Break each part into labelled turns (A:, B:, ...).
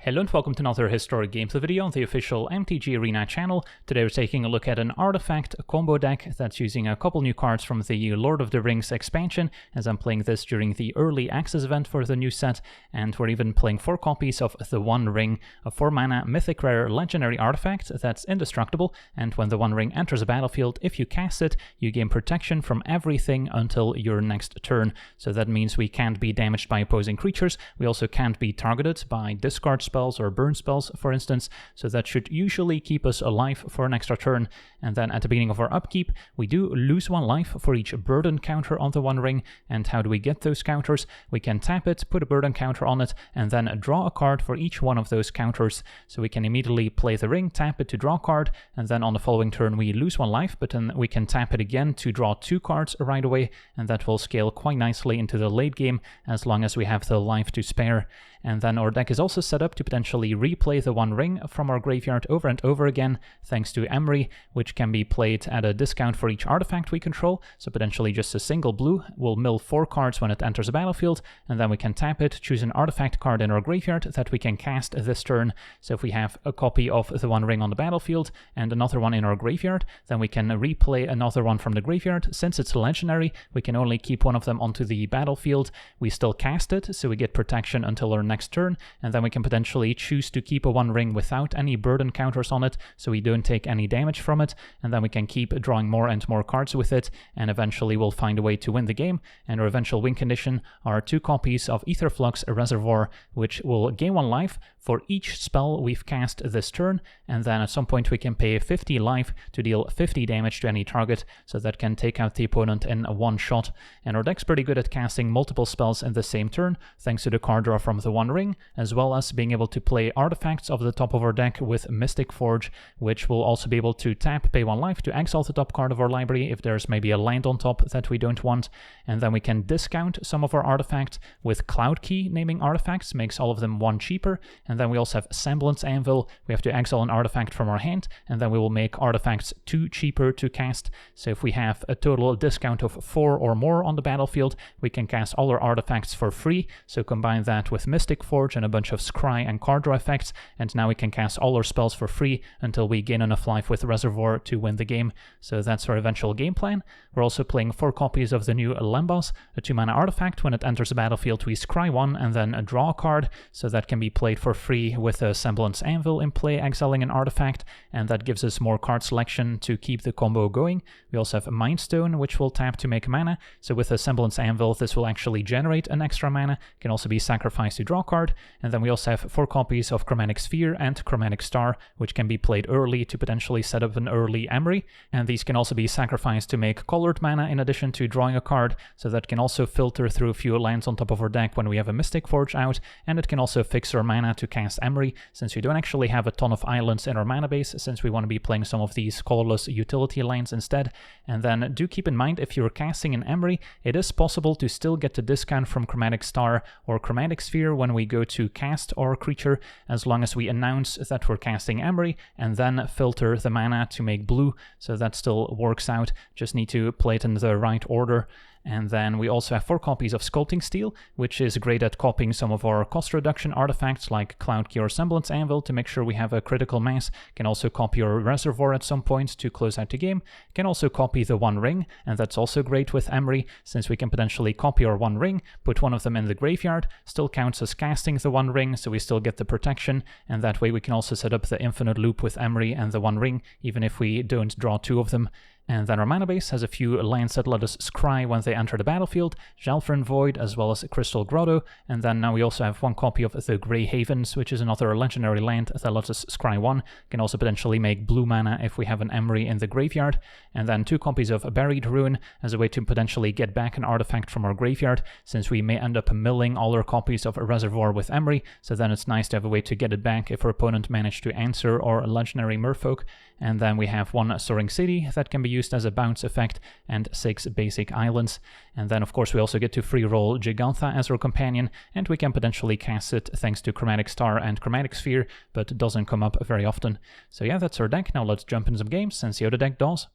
A: Hello and welcome to another Historic Games video on the official MTG Arena channel. Today we're taking a look at an artifact combo deck that's using a couple new cards from the Lord of the Rings expansion, as I'm playing this during the early access event for the new set, and we're even playing 4 copies of the One Ring, a 4-mana mythic rare legendary artifact that's indestructible, and when the One Ring enters a battlefield, if you cast it, you gain protection from everything until your next turn. So that means we can't be damaged by opposing creatures, we also can't be targeted by discard spells or burn spells, for instance, so that should usually keep us alive for an extra turn. And then at the beginning of our upkeep, we do lose 1 life for each burden counter on the One Ring. And how do we get those counters? We can tap it, put a burden counter on it, and then draw a card for each one of those counters. So we can immediately play the ring, tap it to draw a card, and then on the following turn we lose 1 life, but then we can tap it again to draw 2 cards right away, and that will scale quite nicely into the late game as long as we have the life to spare. And then our deck is also set up to potentially replay the One Ring from our graveyard over and over again, thanks to Emry, which can be played at a discount for each artifact we control. So potentially just a single blue will mill 4 cards when it enters a battlefield, and then we can tap it, choose an artifact card in our graveyard that we can cast this turn. So if we have a copy of the One Ring on the battlefield and another one in our graveyard, then we can replay another one from the graveyard. Since it's legendary, we can only keep one of them onto the battlefield. We still cast it, so we get protection until our next turn, and then we can potentially choose to keep a One Ring without any burden counters on it, so we don't take any damage from it, and then we can keep drawing more and more cards with it, and eventually we'll find a way to win the game. And our eventual win condition are 2 copies of Aetherflux Reservoir, which will gain 1 life for each spell we've cast this turn, and then at some point we can pay 50 life to deal 50 damage to any target, so that can take out the opponent in one shot. And our deck's pretty good at casting multiple spells in the same turn, thanks to the card draw from the One Ring, as well as being able to play artifacts off the top of our deck with Mystic Forge, which will also be able to tap, pay 1 life to exile the top card of our library if there's maybe a land on top that we don't want, and then we can discount some of our artifacts with Cloud Key naming artifacts, makes all of them 1 cheaper. And then we also have Semblance Anvil. We have to exile an artifact from our hand, and then we will make artifacts 2 cheaper to cast. So if we have a total discount of 4 or more on the battlefield, we can cast all our artifacts for free. So combine that with Mystic Forge and a bunch of scry and card draw effects, and now we can cast all our spells for free until we gain enough life with Reservoir to win the game. So that's our eventual game plan. We're also playing 4 copies of the new Lembas, a 2-mana artifact. When it enters the battlefield, we scry 1 and then draw a card, so that can be played for free with a Semblance Anvil in play, exiling an artifact, and that gives us more card selection to keep the combo going. We also have Mind Stone, which will tap to make mana, so with a Semblance Anvil this will actually generate an extra mana, can also be sacrificed to draw a card. And then we also have 4 copies of Chromatic Sphere and Chromatic Star, which can be played early to potentially set up an early Emry, and these can also be sacrificed to make colored mana in addition to drawing a card, so that can also filter through a few lands on top of our deck when we have a Mystic Forge out, and it can also fix our mana to cast Emry, since we don't actually have a ton of islands in our mana base, since we want to be playing some of these colorless utility lands instead. And then do keep in mind, if you're casting an Emry, it is possible to still get the discount from Chromatic Star or Chromatic Sphere when we go to cast our creature, as long as we announce that we're casting Emry and then filter the mana to make blue, so that still works out, just need to play it in the right order. And then we also have 4 copies of Sculpting Steel, which is great at copying some of our cost reduction artifacts like Cloud Key or Semblance Anvil to make sure we have a critical mass. Can also copy our Reservoir at some point to close out the game. Can also copy the One Ring, and that's also great with Emry, since we can potentially copy our One Ring, put one of them in the graveyard, still counts as casting the One Ring, so we still get the protection, and that way we can also set up the infinite loop with Emry and the One Ring, even if we don't draw 2 of them. And then our mana base has a few lands that let us scry when they enter the battlefield, Zhalfrin Void as well as Crystal Grotto, and then now we also have 1 copy of the Grey Havens, which is another legendary land that lets us scry 1, can also potentially make blue mana if we have an Emry in the graveyard, and then 2 copies of Buried Ruin as a way to potentially get back an artifact from our graveyard, since we may end up milling all our copies of a Reservoir with Emry, so then it's nice to have a way to get it back if our opponent managed to answer our legendary Merfolk. And then we have 1 Soaring City that can be used as a bounce effect, and 6 basic islands. And then of course we also get to free roll Gigantha as our companion, and we can potentially cast it thanks to Chromatic Star and Chromatic Sphere, but it doesn't come up very often. So yeah, that's our deck. Now let's jump in some games and see how the deck does.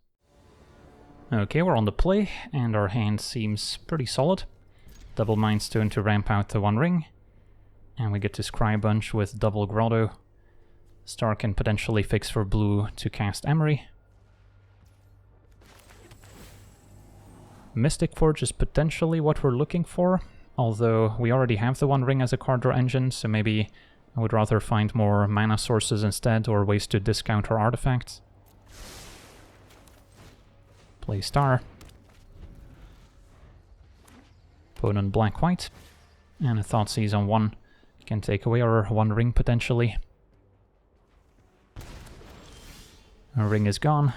A: Okay, we're on the play, and our hand seems pretty solid. Double Mind Stone to ramp out the One Ring. And we get to scry bunch with double grotto. Star can potentially fix for blue to cast Emry. Mystic Forge is potentially what we're looking for, although we already have the One Ring as a card draw engine, so maybe I would rather find more mana sources instead, or ways to discount our artifacts. Play Star. Opponent black-white. And a Thoughtseize on 1 can take away our One Ring potentially. Our ring is gone,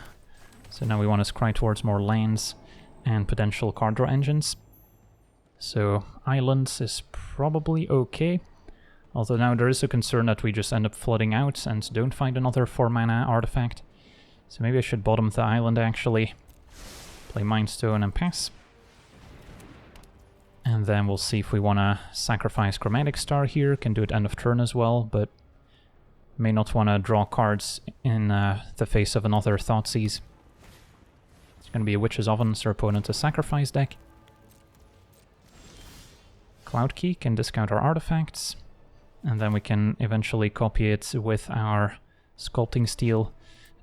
A: so now we want to scry towards more lands and potential card draw engines. So Islands is probably okay, although now there is a concern that we just end up flooding out and don't find another 4 mana artifact. So maybe I should bottom the island actually. Play Mind Stone and pass. And then we'll see if we want to sacrifice Chromatic Star here. Can do it end of turn as well, but may not want to draw cards in the face of another Thoughtseize. It's going to be a Witch's Oven, so our opponent a sacrifice deck. Cloud Key can discount our artifacts, and then we can eventually copy it with our Sculpting Steel.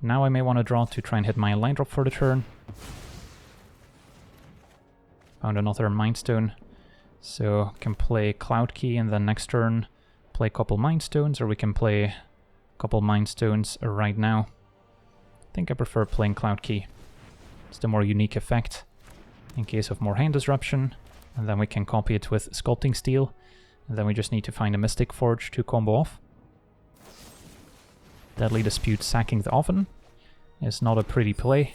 A: Now I may want to draw to try and hit my line drop for the turn. Found another Mind Stone, so can play Cloud Key and then next turn play a couple Mind Stones, or we can play a couple Mind Stones right now. I think I prefer playing Cloud Key. It's the more unique effect in case of more hand disruption, and then we can copy it with Sculpting Steel, and then we just need to find a Mystic Forge to combo off. Deadly Dispute sacking the Oven is not a pretty play.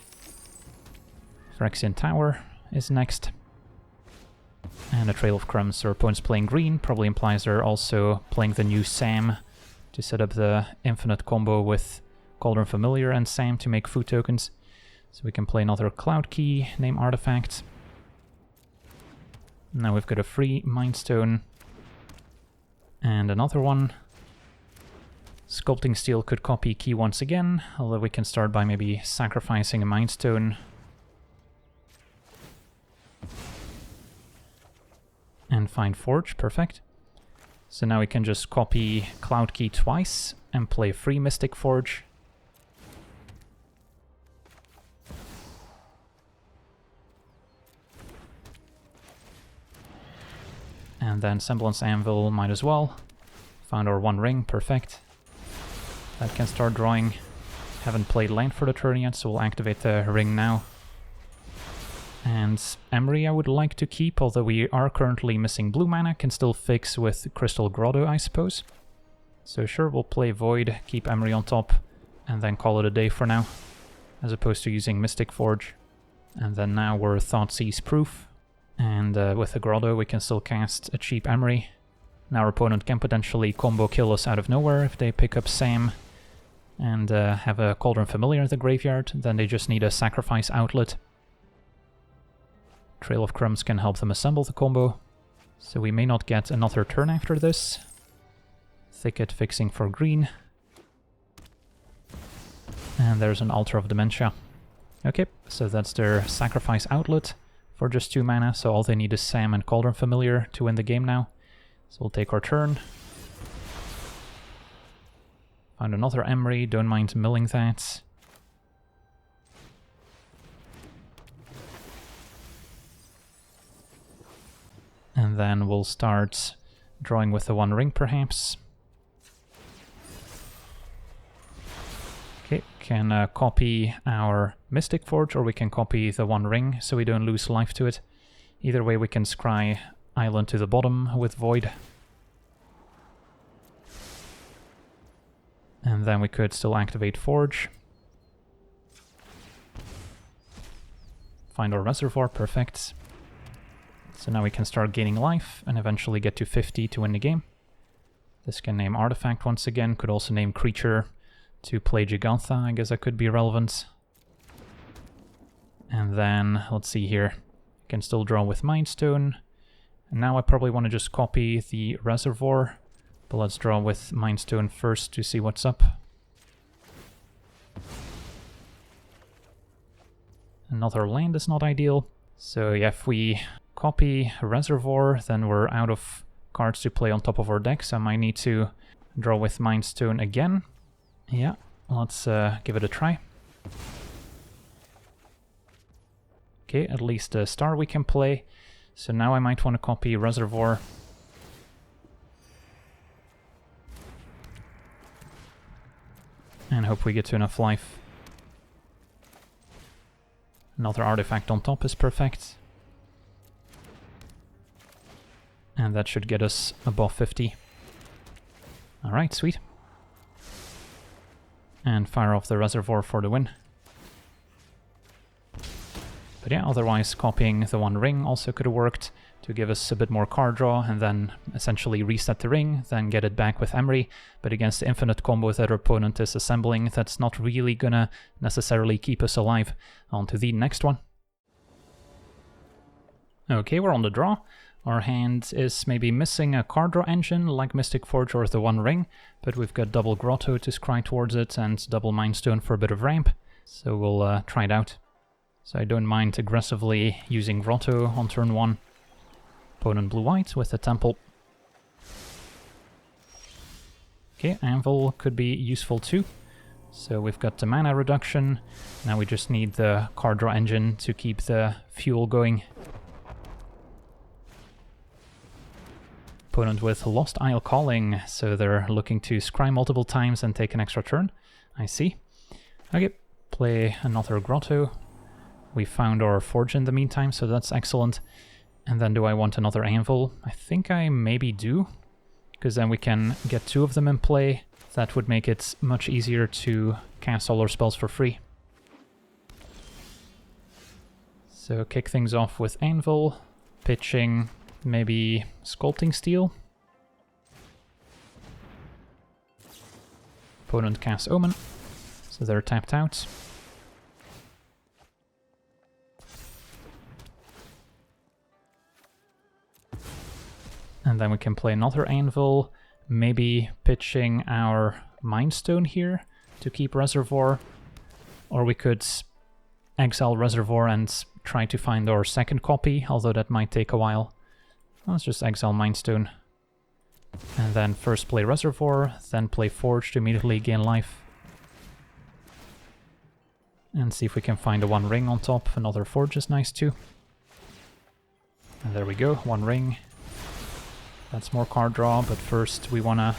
A: Phyrexian Tower is next. And a Trail of Crumbs, so our opponent's playing green, probably implies they're also playing the new Sam to set up the infinite combo with Cauldron Familiar and Sam to make food tokens. So we can play another Cloud Key, name artifact. Now we've got a free Mind Stone. And another one. Sculpting Steel could copy Key once again, although we can start by maybe sacrificing a Mind Stone. And find Forge, perfect. So now we can just copy Cloud Key twice and play free Mystic Forge. And then Semblance Anvil might as well. Found our One Ring, perfect. That can start drawing. Haven't played land for the turn yet, so we'll activate the ring now. And Emry I would like to keep, although we are currently missing blue mana, can still fix with Crystal Grotto, I suppose. So sure, we'll play Void, keep Emry on top, and then call it a day for now, as opposed to using Mystic Forge. And then now we're Thoughtseize proof, and with the Grotto we can still cast a cheap Emry. Now our opponent can potentially combo kill us out of nowhere if they pick up Sam and have a Cauldron Familiar in the graveyard, then they just need a sacrifice outlet. Trail of Crumbs can help them assemble the combo, so we may not get another turn after this. Thicket fixing for green. And there's an Altar of Dementia. Okay, so that's their sacrifice outlet for just 2 mana, so all they need is Sam and Cauldron Familiar to win the game now. So we'll take our turn. Found another Emry, don't mind milling that. And then we'll start drawing with the One Ring, perhaps. Okay, can copy our Mystic Forge, or we can copy the One Ring so we don't lose life to it. Either way we can scry Island to the bottom with Void. And then we could still activate Forge. Find our Reservoir, perfect. So now we can start gaining life and eventually get to 50 to win the game. This can name Artifact once again, could also name Creature to play Gigantha, I guess that could be relevant. And then, let's see here, can still draw with Mind Stone. And now I probably want to just copy the Reservoir, but let's draw with Mind Stone first to see what's up. Another land is not ideal. So yeah, if we copy Reservoir, then we're out of cards to play on top of our deck, so I might need to draw with Mind Stone again. Yeah, let's give it a try. Okay, at least a star we can play. So now I might want to copy Reservoir. And hope we get to enough life. Another artifact on top is perfect. And that should get us above 50. Alright, sweet. And fire off the Reservoir for the win. But yeah, otherwise copying the one ring also could have worked to give us a bit more card draw and then essentially reset the ring, then get it back with Emry. But against the infinite combos that our opponent is assembling, that's not really gonna necessarily keep us alive. On to the next one. Okay, we're on the draw. Our hand is maybe missing a card draw engine like Mystic Forge or the One Ring, but we've got double Grotto to scry towards it and double Mind Stone for a bit of ramp, so we'll try it out. So I don't mind aggressively using Grotto on turn 1. Opponent blue-white with the Temple. Okay, Anvil could be useful too. So we've got the mana reduction, now we just need the card draw engine to keep the fuel going. Opponent with Lost Isle Calling, so they're looking to scry multiple times and take an extra turn. I see. Okay, play another Grotto. We found our Forge in the meantime, so that's excellent. And then do I want another Anvil? I think I maybe do, because then we can get 2 of them in play. That would make it much easier to cast all our spells for free. So kick things off with Anvil, pitching maybe Sculpting Steel. Opponent casts Omen, so they're tapped out. And then we can play another Anvil, maybe pitching our Mind Stone here to keep Reservoir. Or we could exile Reservoir and try to find our second copy, although that might take a while. Let's just exile Mind Stone. And then first play Reservoir, then play Forge to immediately gain life. And see if we can find a One Ring on top. Another Forge is nice too. And there we go, One Ring. That's more card draw, but first we wanna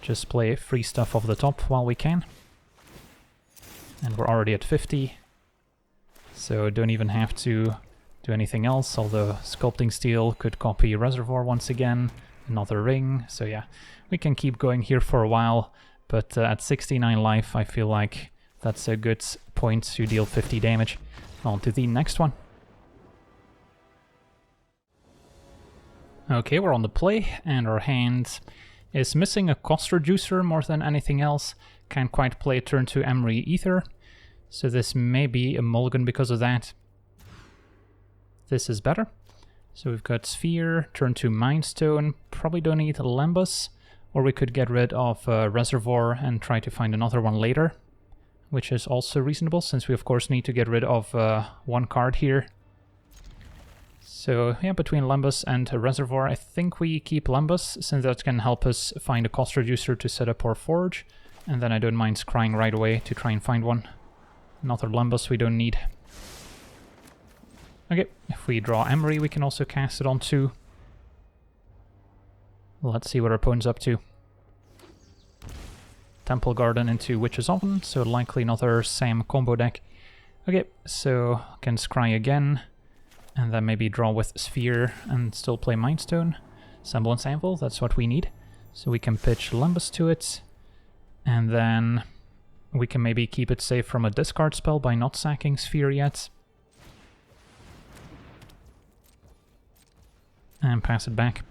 A: just play free stuff off the top while we can. And we're already at 50, so don't even have to do anything else, although Sculpting Steel could copy Reservoir once again, another ring, so yeah, we can keep going here for a while, but at 69 life I feel like that's a good point to deal 50 damage. On to the next one. Okay, we're on the play, and our hand is missing a cost reducer more than anything else. Can't quite play turn 2 Emry either, so this may be a mulligan because of that. This is better. So we've got Sphere, turn 2 Mind Stone, probably don't need Lembas, or we could get rid of Reservoir and try to find another one later, which is also reasonable, since we of course need to get rid of one card here. So yeah, between Lembas and Reservoir, I think we keep Lembas, since that can help us find a cost reducer to set up our Forge, and then I don't mind scrying right away to try and find one. Another Lembas we don't need. Okay, if we draw Emry, we can also cast it on 2. Let's see what our opponent's up to. Temple Garden into Witch's Oven, so likely another Sam combo deck. Okay, so can scry again. And then maybe draw with Sphere and still play Mind Stone. Semblance Anvil, that's what we need. So we can pitch Lembas to it. And then we can maybe keep it safe from a discard spell by not sacking Sphere yet. And pass it back.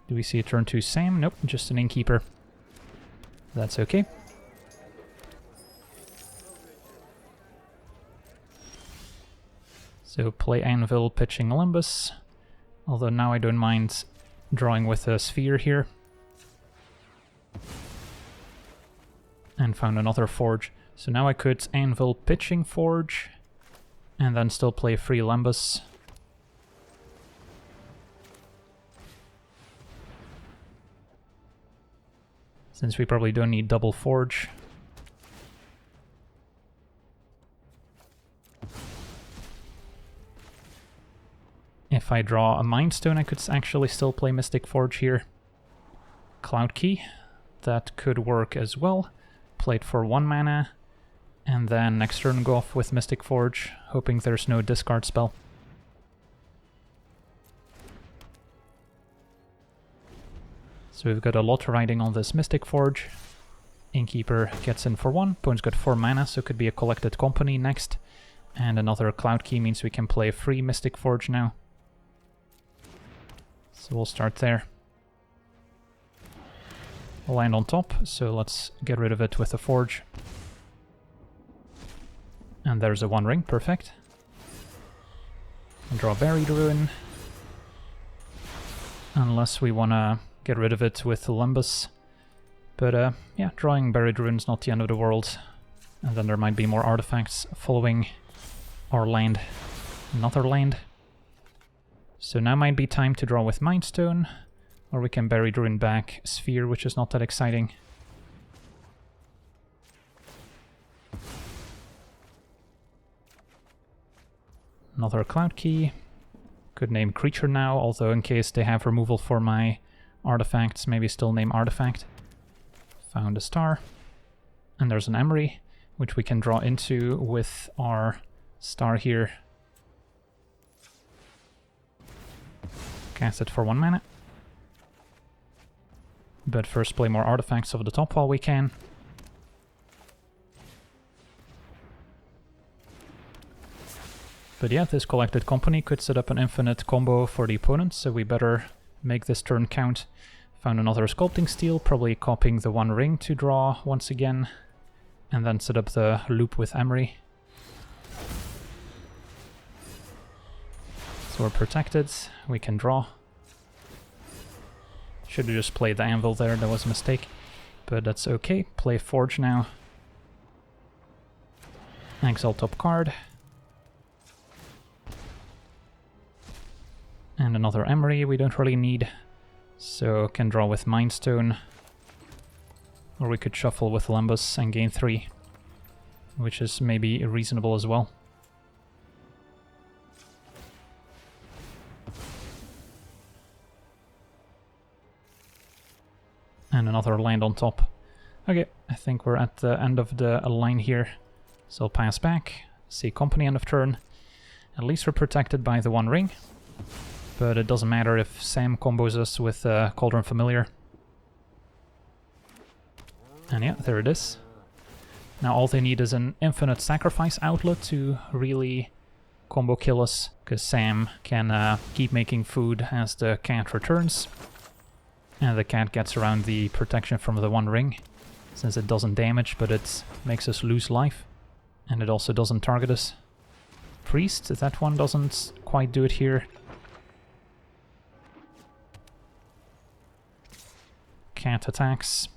A: Do we see a turn 2 Sam? Nope, just an Innkeeper. That's okay. So play Anvil, pitching Lembas, although now I don't mind drawing with a Sphere here. And found another Forge. So now I could Anvil, pitching Forge, and then still play free Lembas. since we probably don't need double forge. If I draw a Mind Stone, I could actually still play Mystic Forge here. Cloud Key, that could work as well. Play it for 1 mana, and then next turn go off with Mystic Forge, hoping there's no discard spell. So we've got a LOTR riding on this Mystic Forge. Innkeeper gets in for 1. Opponent's got 4 mana, so it could be a Collected Company next. And another Cloud Key means we can play a free Mystic Forge now. So we'll start there. We'll land on top, so let's get rid of it with a Forge. And there's a 1 ring, perfect. And draw Buried Ruin. Unless we want to get rid of it with Limbus. But yeah, drawing Buried Ruin's not the end of the world. And then there might be more artifacts following our land. Another land. So now might be time to draw with Mind Stone, or we can Buried Ruin back Sphere, which is not that exciting. Another Cloud Key. Could name Creature now, although in case they have removal for my artifacts, maybe still name Artifact. Found a star. And there's an Emry, which we can draw into with our star here. Cast it for 1 mana. But first play more artifacts over the top while we can. But yeah, this Collected Company could set up an infinite combo for the opponent, so we better make this turn count. Found another Sculpting Steel, probably copying the 1 ring to draw once again. And then set up the loop with Emry. So we're protected, we can draw. Should have just played the Anvil there, that was a mistake. But that's okay, play Forge now. Exile top card. And another Emry we don't really need. So can draw with Mind Stone. Or we could shuffle with Limbus and gain 3. Which is maybe reasonable as well. And another land on top. Okay, I think we're at the end of the line here. So I'll pass back, see Company end of turn. At least we're protected by the 1 ring. But it doesn't matter if Sam combos us with Cauldron Familiar. And yeah, there it is. Now all they need is an infinite sacrifice outlet to really combo kill us. Because Sam can keep making food as the cat returns. And the cat gets around the protection from the 1 ring, since it doesn't damage, but it makes us lose life. And it also doesn't target us. Priest, that one doesn't quite do it here. Cat attacks.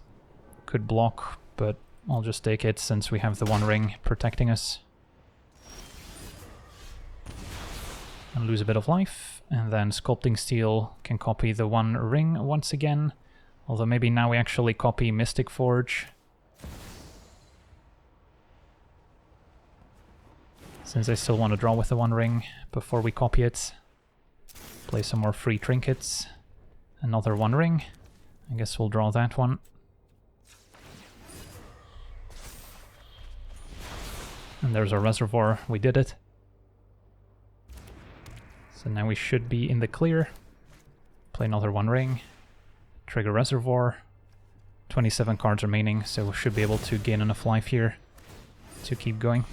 A: Could block, but I'll just take it since we have the 1 ring protecting us. And lose a bit of life. And then Sculpting Steel can copy the 1 ring once again. Although maybe now we actually copy Mystic Forge. Since I still want to draw with the 1 ring before we copy it. Play some more free trinkets. Another 1 ring. I guess we'll draw that one. And there's a Reservoir. We did it. So now we should be in the clear. Play another 1 ring. Trigger Reservoir. 27 cards remaining, so we should be able to gain enough life here to keep going.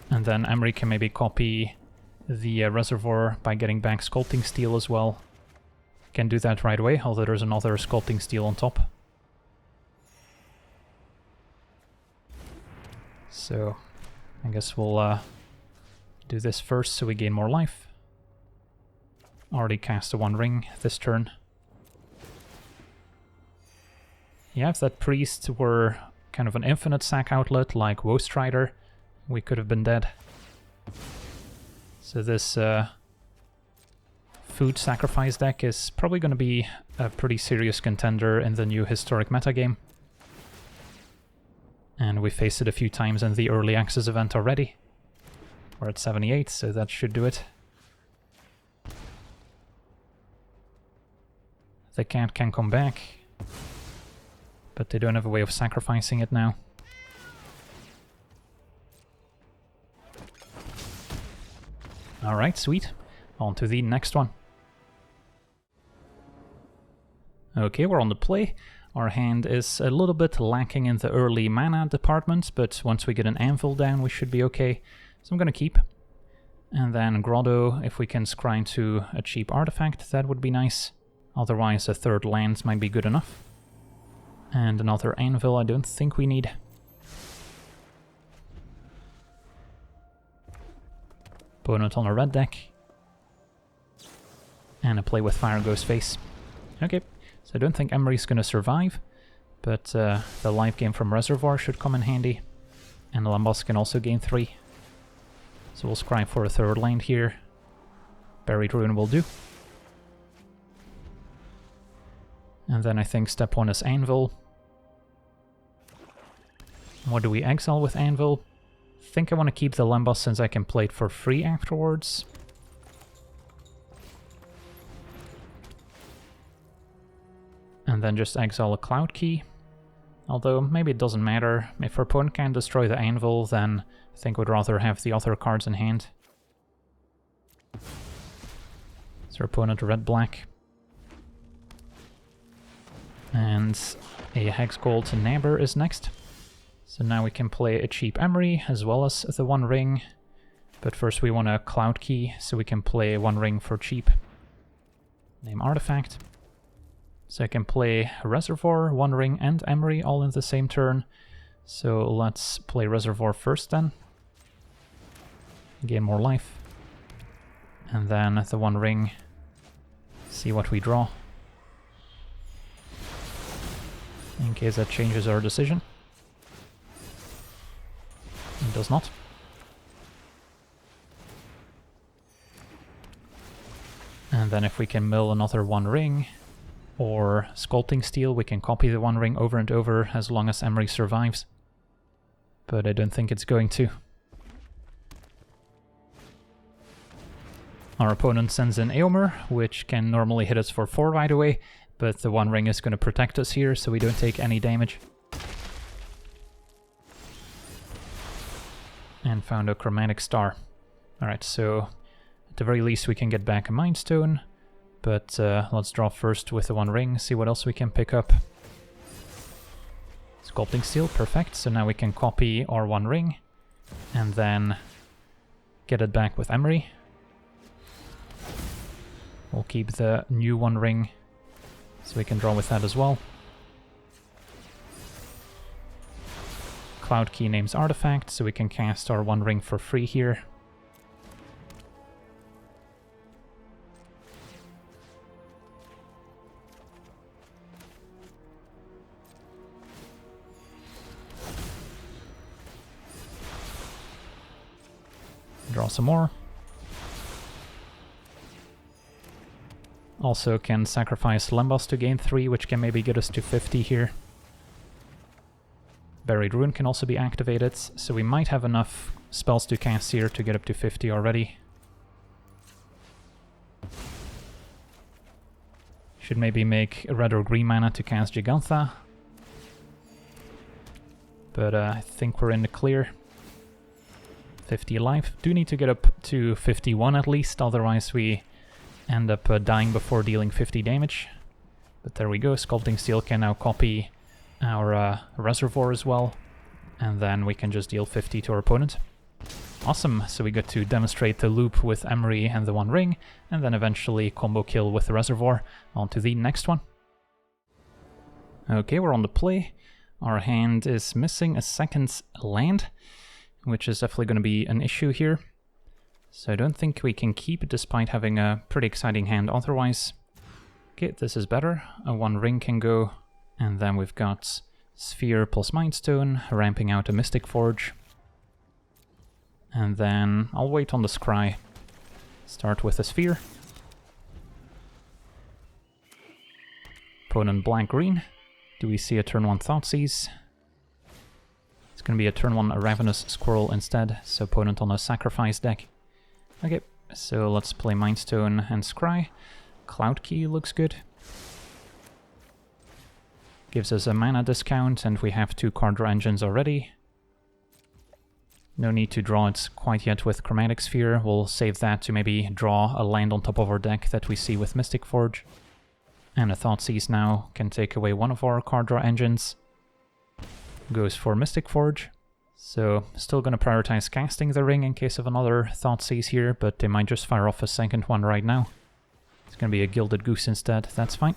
A: And then Emry can maybe copy the Reservoir by getting back Sculpting Steel as well. Can do that right away, although there's another Sculpting Steel on top. So I guess we'll do this first so we gain more life. Already cast a 1 ring this turn. Yeah, if that priest were kind of an infinite sack outlet like Woe Strider, we could have been dead. So this food sacrifice deck is probably going to be a pretty serious contender in the new historic metagame. And we faced it a few times in the early access event already. We're at 78, so that should do it. The cat can come back, but they don't have a way of sacrificing it now. Alright, sweet. On to the next one. Okay, we're on the play. Our hand is a little bit lacking in the early mana department, but once we get an anvil down, we should be okay. So I'm gonna keep. And then Grotto, if we can scry into a cheap artifact, that would be nice. Otherwise, a third land might be good enough. And another anvil I don't think we need. Opponent on a red deck. And a play with Fire Ghost Face. Okay, so I don't think Emry's gonna survive, but the live game from Reservoir should come in handy. And Lambos can also gain 3. So we'll scry for a third land here. Buried Ruin will do. And then I think step 1 is Anvil. What do we exile with Anvil? I think I want to keep the Lambos since I can play it for free afterwards. And then just exile a Cloud Key. Although maybe it doesn't matter. If our opponent can destroy the Anvil, then I think we'd rather have the other cards in hand. So our opponent red-black. And a Hex Gold Nabber is next. So now we can play a cheap Emry as well as the One Ring. But first we want a Cloud Key so we can play One Ring for cheap. Name Artifact. So I can play Reservoir, One Ring and Emry all in the same turn. So let's play Reservoir first then. Gain more life. And then the One Ring. See what we draw. In case that changes our decision. It does not. And then if we can mill another One Ring or Sculpting Steel, we can copy the One Ring over and over as long as Emry survives. But I don't think it's going to. Our opponent sends in Eomer, which can normally hit us for 4 right away, but the One Ring is going to protect us here, so we don't take any damage. And found a Chromatic Star. Alright, so at the very least we can get back a Mind Stone, but let's draw first with the One Ring, see what else we can pick up. Sculpting Steel, perfect, so now we can copy our One Ring, and then get it back with Emry. We'll keep the new One Ring, so we can draw with that as well. Cloud Key names Artifact, so we can cast our One Ring for free here. Draw some more. Also can sacrifice Lambos to gain 3, which can maybe get us to 50 here. Buried Ruin can also be activated, so we might have enough spells to cast here to get up to 50 already. Should maybe make red or green mana to cast Gigantha. But I think we're in the clear. 50 life. Do need to get up to 51 at least, otherwise we end up dying before dealing 50 damage. But there we go, Sculpting Steel can now copy our Reservoir as well, and then we can just deal 50 to our opponent. Awesome, so we get to demonstrate the loop with Emry and the One Ring, and then eventually combo kill with the Reservoir. On to the next one. Okay, we're on the play. Our hand is missing a second land, which is definitely going to be an issue here. So I don't think we can keep, despite having a pretty exciting hand otherwise. Okay, this is better. A One Ring can go, and then we've got Sphere plus Mind Stone, ramping out a Mystic Forge. And then I'll wait on the Scry. Start with a sphere. Opponent black-green. Do we see a turn 1 Thoughtseize? It's going to be a turn 1 Ravenous Squirrel instead, so opponent on a sacrifice deck. Okay, so let's play Mindstone and Scry. Cloud Key looks good. Gives us a mana discount, and we have 2 card draw engines already. No need to draw it quite yet with Chromatic Sphere. We'll save that to maybe draw a land on top of our deck that we see with Mystic Forge. And a Thoughtseize now can take away one of our card draw engines. Goes for Mystic Forge. So still going to prioritize casting the ring in case of another Thoughtseize here, but they might just fire off a second one right now. It's going to be a Gilded Goose instead, that's fine.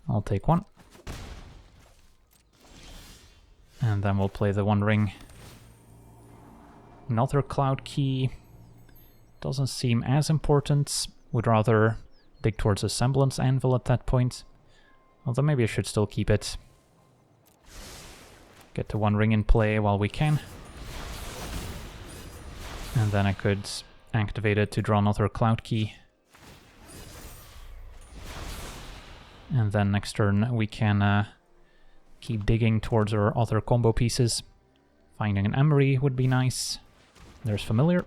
A: I'll take one. And then we'll play the One Ring. Another Cloud Key. Doesn't seem as important. Would rather dig towards a Semblance Anvil at that point. Although maybe I should still keep it. Get the One Ring in play while we can. And then I could activate it to draw another Cloud Key. And then next turn we can keep digging towards our other combo pieces. Finding an Emry would be nice. There's Familiar.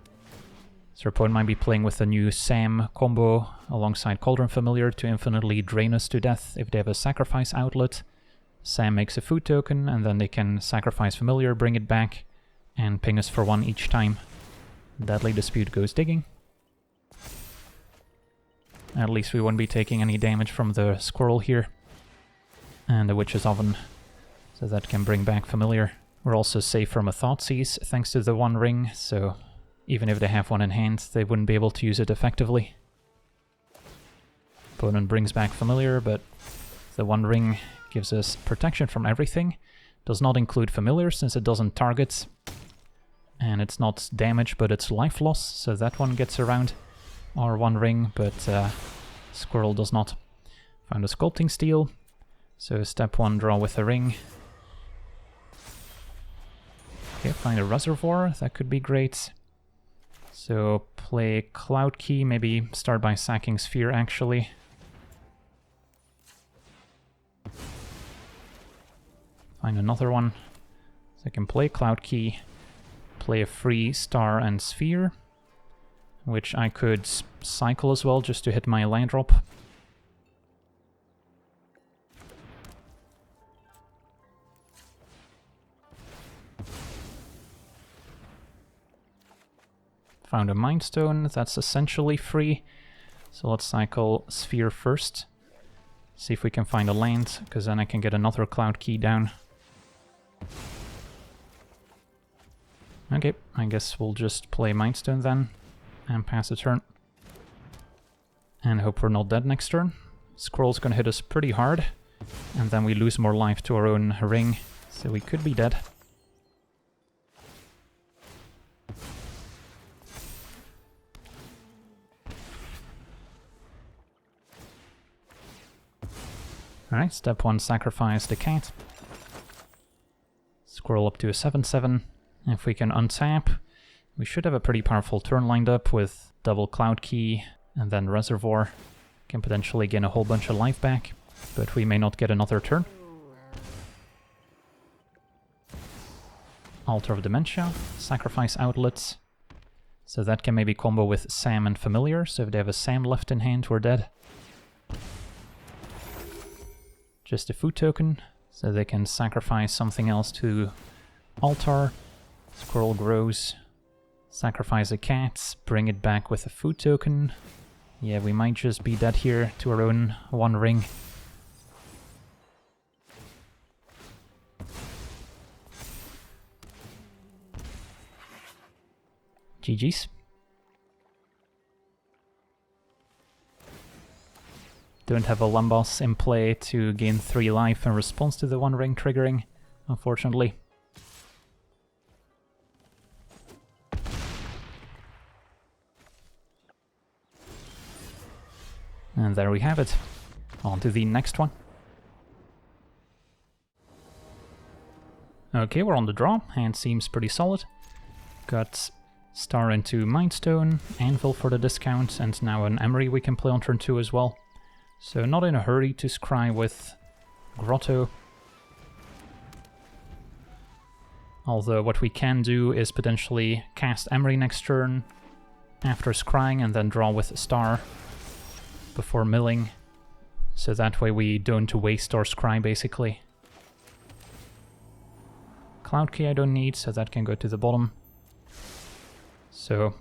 A: So our opponent might be playing with a new Sam combo alongside Cauldron Familiar to infinitely drain us to death if they have a sacrifice outlet. Sam makes a food token, and then they can sacrifice Familiar, bring it back, and ping us for 1 each time. Deadly Dispute goes digging. At least we won't be taking any damage from the Squirrel here. And the Witch's Oven, so that can bring back Familiar. We're also safe from a Thoughtseize thanks to the One Ring, so even if they have one in hand, they wouldn't be able to use it effectively. Opponent brings back Familiar, but the One Ring gives us protection from everything. Does not include Familiar since it doesn't target. And it's not damage, but it's life loss, so that one gets around our One Ring, but Squirrel does not. Found a Sculpting Steel, so step 1, draw with a ring. Okay, find a Reservoir, that could be great. So play Cloud Key, maybe start by sacking Sphere actually. Find another one. So I can play Cloud Key, play a free Star and Sphere, which I could cycle as well just to hit my land drop. Found a Mindstone, that's essentially free. So let's cycle Sphere first. See if we can find a land, because then I can get another Cloud Key down. Okay, I guess we'll just play Mindstone then, and pass a turn. And hope we're not dead next turn. Squirrel's gonna hit us pretty hard, and then we lose more life to our own ring, so we could be dead. Alright, step 1, sacrifice the cat. Squirrel up to a 7/7. If we can untap, we should have a pretty powerful turn lined up with double Cloud Key and then Reservoir. Can potentially gain a whole bunch of life back, but we may not get another turn. Altar of Dementia, sacrifice outlets. So that can maybe combo with Sam and Familiar, so if they have a Sam left in hand, we're dead. Just a food token, so they can sacrifice something else to Altar. Squirrel grows. Sacrifice a cat, bring it back with a food token. Yeah, we might just be dead here to our own One Ring. GG's. Don't have a Lambos in play to gain 3 life in response to the One Ring triggering, unfortunately. And there we have it. On to the next one. Okay, we're on the draw. Hand seems pretty solid. Got Star into Mindstone, Anvil for the discount, and now an Emry we can play on turn 2 as well. So not in a hurry to scry with Grotto. Although what we can do is potentially cast Emry next turn after scrying and then draw with Star before milling. So that way we don't waste our scry basically. Cloud Key I don't need, so that can go to the bottom. So,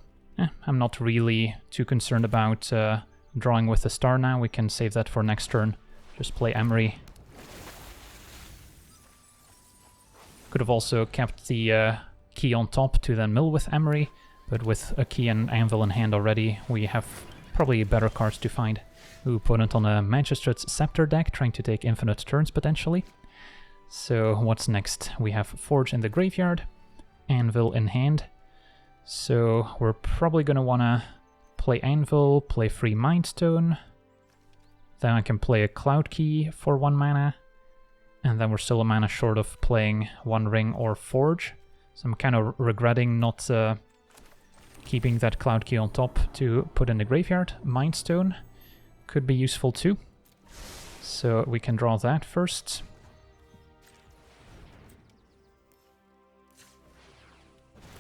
A: I'm not really too concerned about drawing with the Star now. We can save that for next turn. Just play Emry. Could have also kept the key on top to then mill with Emry, but with a key and Anvil in hand already, we have probably better cards to find. Ooh, opponent on a Magistrate's Scepter deck, trying to take infinite turns potentially. So what's next? We have Forge in the graveyard, Anvil in hand. So we're probably going to want to play Anvil, play free Mindstone. Then I can play a Cloud Key for 1 mana. And then we're still a mana short of playing One Ring or Forge. So I'm kind of regretting not keeping that Cloud Key on top to put in the graveyard. Mindstone could be useful too. So we can draw that first.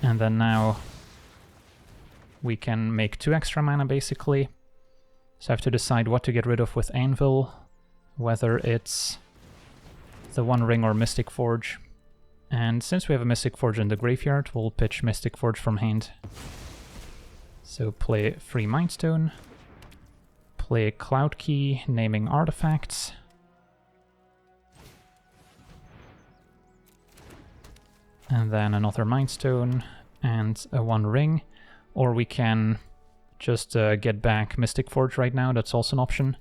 A: And then now we can make 2 extra mana basically. So I have to decide what to get rid of with Anvil, whether it's the One Ring or Mystic Forge. And since we have a Mystic Forge in the graveyard, we'll pitch Mystic Forge from hand. So play free Mindstone, play Cloud Key, naming artifacts. And then another Mindstone and a One Ring. Or we can just get back Mystic Forge right now, that's also an option.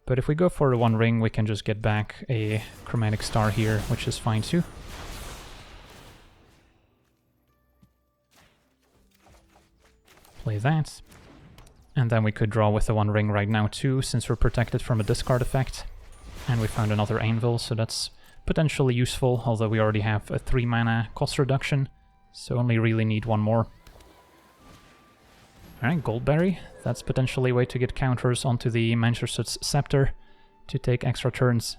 A: But if we go for the One Ring, we can just get back a Chromatic Star here, which is fine too. Play that. And then we could draw with the One Ring right now too, since we're protected from a discard effect. And we found another Anvil, so that's potentially useful, although we already have a 3 mana cost reduction, so only really need 1 more. Alright, Goldberry. That's potentially a way to get counters onto the Magistrate's Scepter to take extra turns.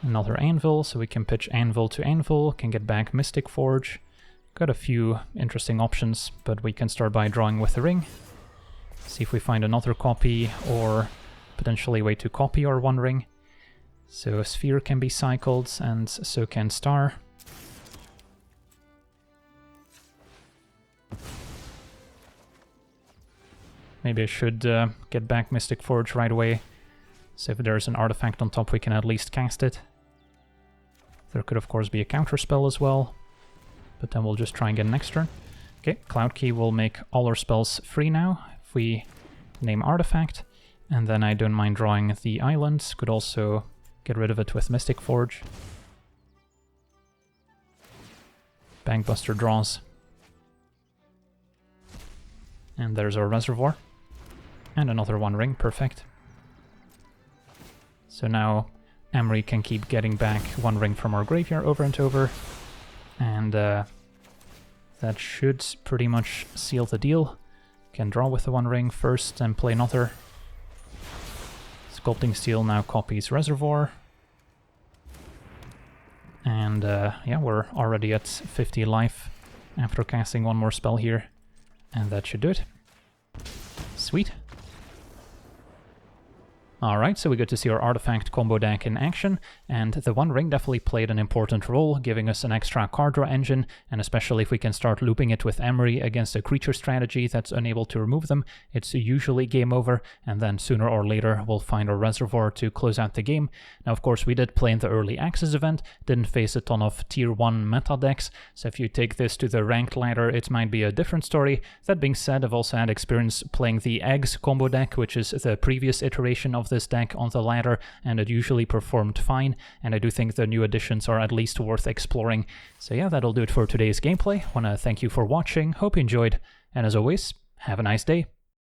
A: Another Anvil, so we can pitch Anvil to Anvil, can get back Mystic Forge. Got a few interesting options, but we can start by drawing with the Ring. See if we find another copy, or potentially a way to copy our One Ring. So Sphere can be cycled, and so can Star. Maybe I should get back Mystic Forge right away, so if there's an artifact on top we can at least cast it. There could of course be a counterspell as well, but then we'll just try and get next turn. Okay, Cloud Key will make all our spells free now, if we name artifact, and then I don't mind drawing the island, could also get rid of it with Mystic Forge. Bankbuster draws. And there's our Reservoir. And another One Ring, perfect. So now Emry can keep getting back One Ring from our graveyard over and over. And that should pretty much seal the deal. Can draw with the One Ring first and play another. Sculpting Steel now copies Reservoir. And yeah, we're already at 50 life after casting 1 more spell here. And that should do it. Sweet. Alright, so we get to see our artifact combo deck in action, and the One Ring definitely played an important role, giving us an extra card draw engine, and especially if we can start looping it with Emry against a creature strategy that's unable to remove them, it's usually game over, and then sooner or later we'll find our Reservoir to close out the game. Now of course we did play in the early access event, didn't face a ton of tier 1 meta decks, so if you take this to the ranked ladder it might be a different story. That being said, I've also had experience playing the Eggs combo deck, which is the previous iteration of this deck on the ladder, and it usually performed fine, and I do think the new additions are at least worth exploring. So yeah, that'll do it for today's gameplay. Want to thank you for watching, hope you enjoyed, and as always, have a nice day.